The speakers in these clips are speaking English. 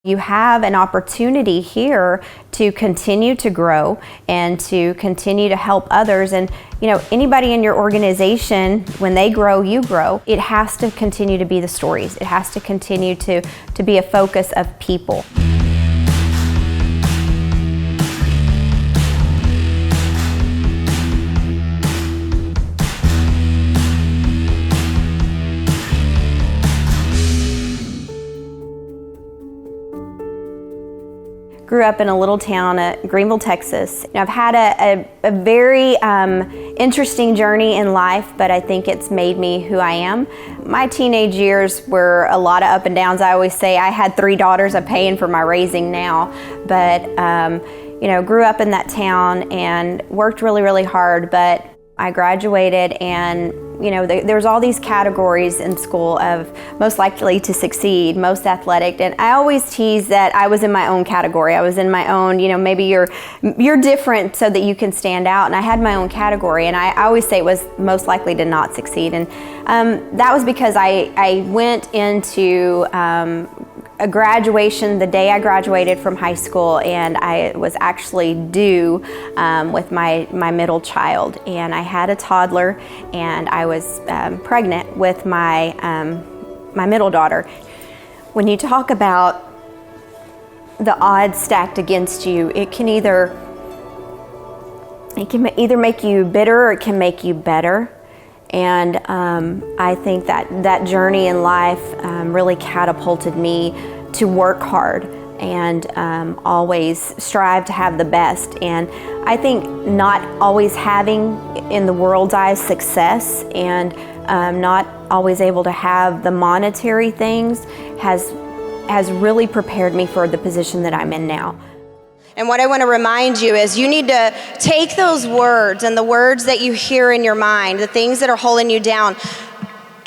You have an opportunity here to continue to grow and to continue to help others. And anybody in your organization, when they grow, you grow. It has to continue to be the stories. It has to continue to be a focus of people. Grew up in a little town at Greenville, Texas. I've had a very interesting journey in life, but I think it's made me who I am. My teenage years were a lot of up and downs. I always say I had 3 daughters I'm paying for my raising now, but grew up in that town and worked really, really hard, but I graduated and there's all these categories in school of most likely to succeed, most athletic, and I always tease that I was in my own category. I was in my own, maybe you're different so that you can stand out, and I had my own category, and I always say it was most likely to not succeed, and that was because I went into a graduation the day I graduated from high school, and I was actually due with my middle child, and I had a toddler, and I was pregnant with my middle daughter. When you talk about the odds stacked against you, it can either make you bitter or it can make you better. And I think that journey in life really catapulted me to work hard and always strive to have the best. And I think not always having, in the world's eyes, success and not always able to have the monetary things has really prepared me for the position that I'm in now. And what I want to remind you is you need to take those words and the words that you hear in your mind, the things that are holding you down,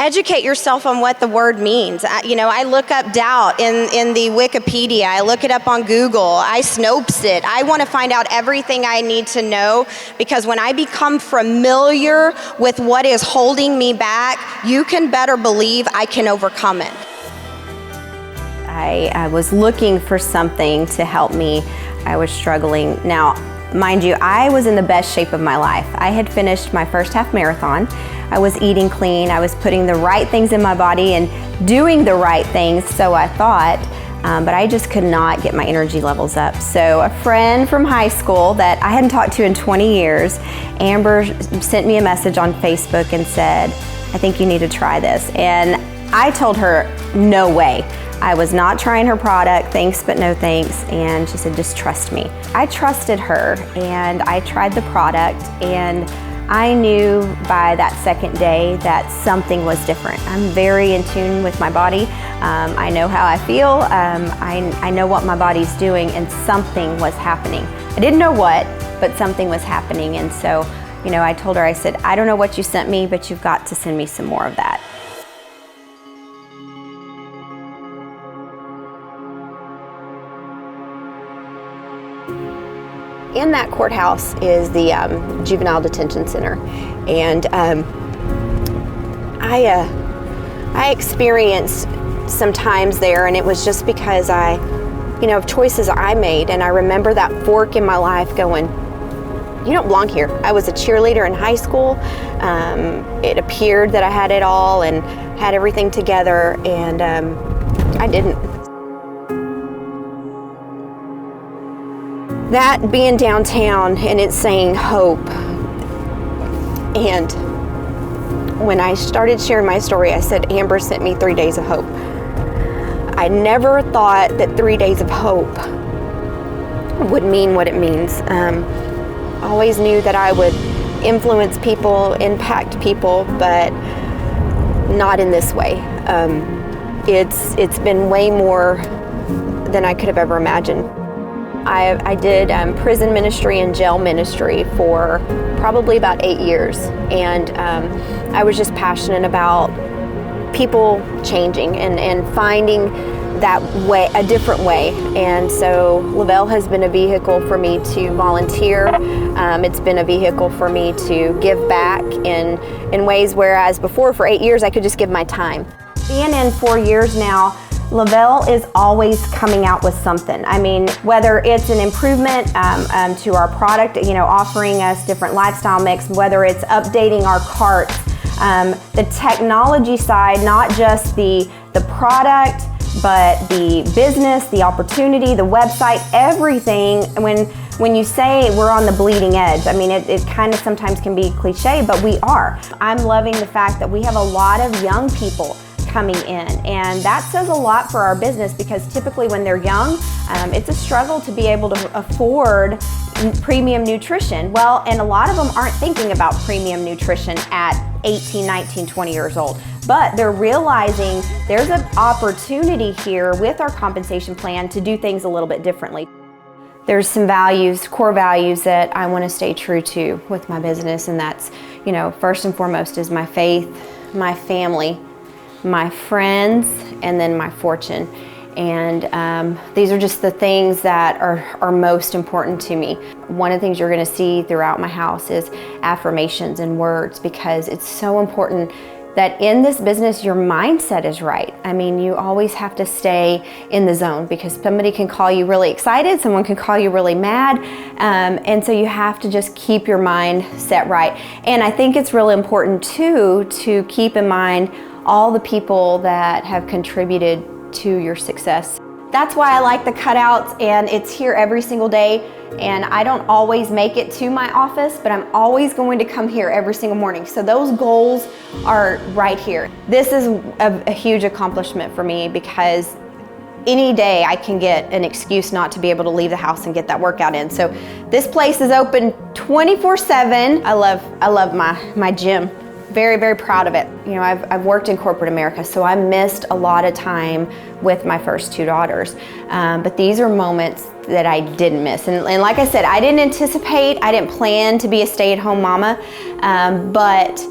educate yourself on what the word means. I look up doubt in the Wikipedia. I look it up on Google. I Snopes it. I want to find out everything I need to know, because when I become familiar with what is holding me back, you can better believe I can overcome it. I was looking for something to help me. I was struggling. Now, mind you, I was in the best shape of my life. I had finished my first half marathon. I was eating clean. I was putting the right things in my body and doing the right things, so I thought, but I just could not get my energy levels up. So a friend from high school that I hadn't talked to in 20 years, Amber, sent me a message on Facebook and said, "I think you need to try this." And I told her, no way. I was not trying her product, thanks but no thanks, and she said, just trust me. I trusted her, and I tried the product, and I knew by that second day that something was different. I'm very in tune with my body. I know how I feel. I know what my body's doing, and something was happening. I didn't know what, but something was happening, and so, I told her, I said, I don't know what you sent me, but you've got to send me some more of that. In that courthouse is the juvenile detention center, and I experienced some times there, and it was just because of choices I made, and I remember that fork in my life going, you don't belong here. I was a cheerleader in high school. It appeared that I had it all and had everything together, and I didn't. That being downtown and it's saying hope, and when I started sharing my story, I said, Amber sent me 3 days of hope. I never thought that 3 days of hope would mean what it means. Always knew that I would influence people, impact people, but not in this way. It's been way more than I could have ever imagined. I did prison ministry and jail ministry for probably about 8 years, and I was just passionate about people changing and finding that way, a different way. And so Le-Vel has been a vehicle for me to volunteer. It's been a vehicle for me to give back in ways, whereas before for 8 years I could just give my time. Being in 4 years now, Le-Vel is always coming out with something. I mean, whether it's an improvement to our product, offering us different lifestyle mix, whether it's updating our carts, the technology side, not just the product, but the business, the opportunity, the website, everything. When you say we're on the bleeding edge, I mean, it kind of sometimes can be cliche, but we are. I'm loving the fact that we have a lot of young people coming in, and that says a lot for our business, because typically when they're young, it's a struggle to be able to afford premium nutrition. Well, and a lot of them aren't thinking about premium nutrition at 18, 19, 20 years old, but they're realizing there's an opportunity here with our compensation plan to do things a little bit differently. There's some values, core values, that I want to stay true to with my business, and that's, first and foremost is my faith, my family, my friends, and then my fortune. And these are just the things that are most important to me. One of the things you're going to see throughout my house is affirmations and words, because it's so important that in this business your mindset is right. I mean, you always have to stay in the zone, because somebody can call you really excited, someone can call you really mad, and so you have to just keep your mind set right. And I think it's really important too to keep in mind all the people that have contributed to your success. That's why I like the cutouts, and it's here every single day. And I don't always make it to my office, but I'm always going to come here every single morning. So those goals are right here. This is a huge accomplishment for me, because any day I can get an excuse not to be able to leave the house and get that workout in. So this place is open 24/7. I love my gym. Very, very proud of it. I've worked in corporate America, so I missed a lot of time with my first two daughters. But these are moments that I didn't miss. And like I said, I didn't plan to be a stay-at-home mama. But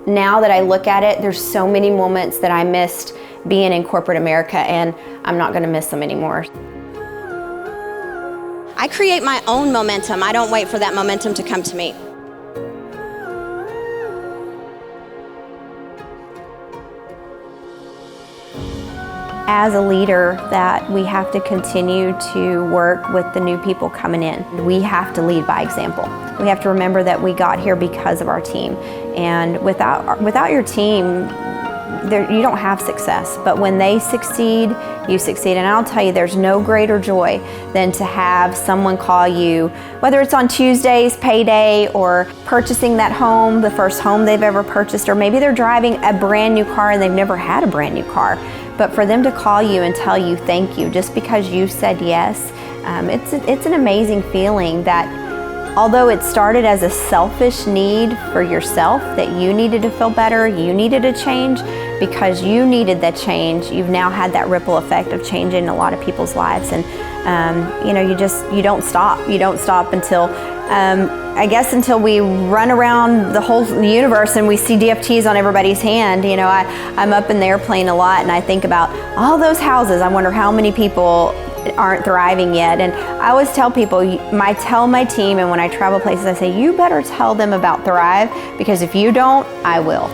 now that I look at it, there's so many moments that I missed being in corporate America, and I'm not gonna miss them anymore. I create my own momentum. I don't wait for that momentum to come to me. As a leader, that we have to continue to work with the new people coming in. We have to lead by example. We have to remember that we got here because of our team. And without your team, you don't have success. But when they succeed, you succeed. And I'll tell you, there's no greater joy than to have someone call you, whether it's on Tuesday's payday, or purchasing that home, the first home they've ever purchased, or maybe they're driving a brand new car and they've never had a brand new car. But for them to call you and tell you thank you just because you said yes, it's an amazing feeling that, although it started as a selfish need for yourself, that you needed to feel better, you needed a change, because you needed that change, you've now had that ripple effect of changing a lot of people's lives. And you don't stop. You don't stop until I guess until we run around the whole universe and we see DFTs on everybody's hand. I'm up in the airplane a lot, and I think about all those houses. I wonder how many people aren't thriving yet. And I always tell people, I tell my team, and when I travel places, I say, you better tell them about Thrive, because if you don't, I will.